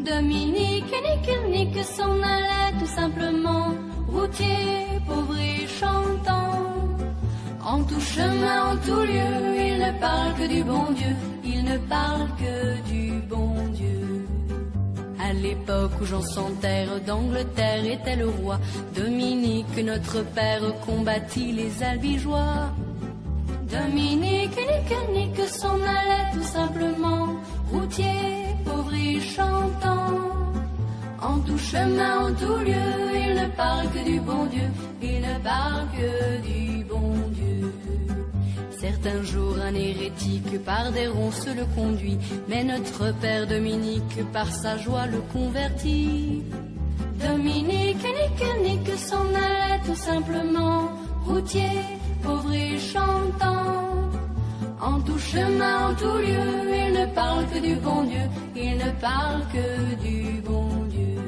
Dominique nique s'en allait tout simplement, routier, pauvre et chantant. En tout chemin, en tout lieu, il ne parle que du bon Dieu, il ne parle que du bon Dieu. À l'époque où Jean sans terre d'Angleterre était le roi, Dominique, notre père, combattit les albigeois. Dominique nique s'en allait tout simplement, routier, pauvre et chantant. En tout chemin, en tout lieu, il ne parle que du bon Dieu, il ne parle que du bon Dieu. Certains jours, un hérétique par des ronces le conduit, mais notre père Dominique par sa joie le convertit. Dominique nique s'en allait tout simplement, routier, pauvre et chantant. En tout chemin, en tout lieu, il ne parle que du bon Dieu, il ne parle que du bon Dieu.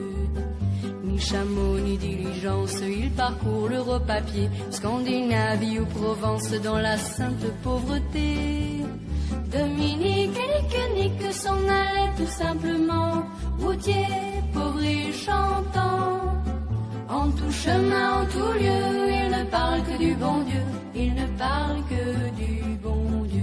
Ni chameau, ni diligence, il parcourt l'Europe à pied, Scandinavie ou Provence dans la sainte pauvreté. Dominique nique s'en allait tout simplement, routier, pauvre et chantant. En tout chemin, en tout lieu, il ne parle que du bon Dieu, il ne parle que du bon Dieu.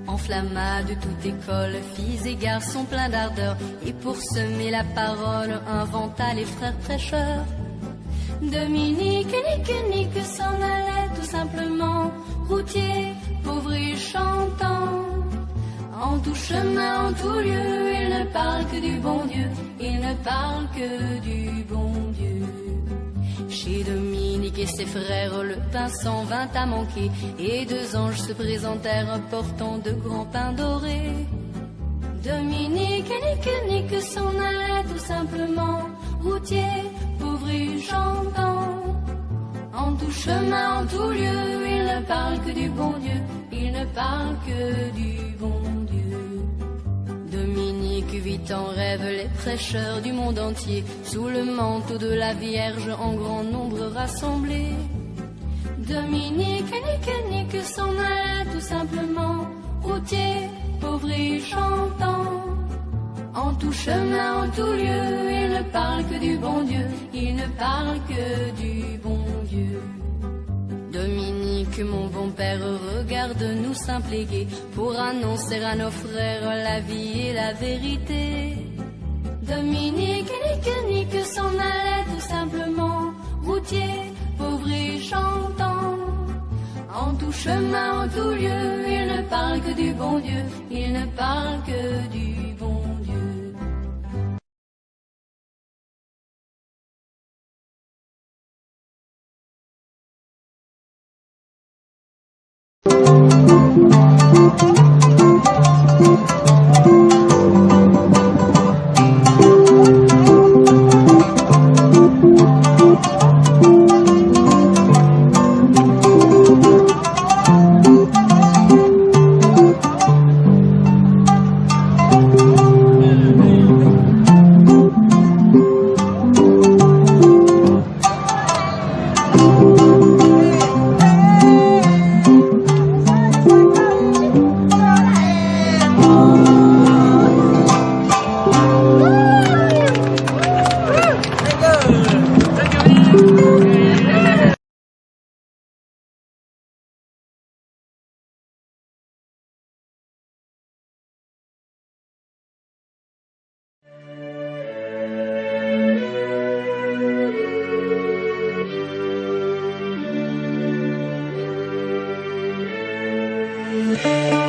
Enflamma de toute école, filles et garçons pleins d'ardeur, et pour semer la parole, inventa les frères prêcheurs. Dominique nique s'en allait tout simplement, routier, pauvre et chantant. En tout chemin, en tout lieu, il ne parle que du bon Dieu, il ne parle que du bon Dieu. Chez Dominique et ses frères, le pain s'en vint à manquer, et deux anges se présentèrent portant de grands pains dorés. Dominique nique s'en allait tout simplement, routier, pauvre et chantant. En tout chemin, en tout lieu, il ne parle que du bon Dieu, il ne parle que du bon Dieu. Dominique vit en rêve les prêcheurs du monde entier, sous le manteau de la Vierge en grand nombre rassemblés. Dominique nique s'en allait tout simplement, routier, pauvre et chantant. En tout chemin, en tout lieu, il ne parle que du bon Dieu, il ne parle que du bon Dieu. Dominique, mon bon père, regarde-nous simple et gai, pour annoncer à nos frères la vie et la vérité. Dominique nique s'en allait tout simplement, routier, pauvre et chantant. En tout chemin, en tout lieu, il ne parle que du bon Dieu, il ne parle que du bon Dieu. Thank you.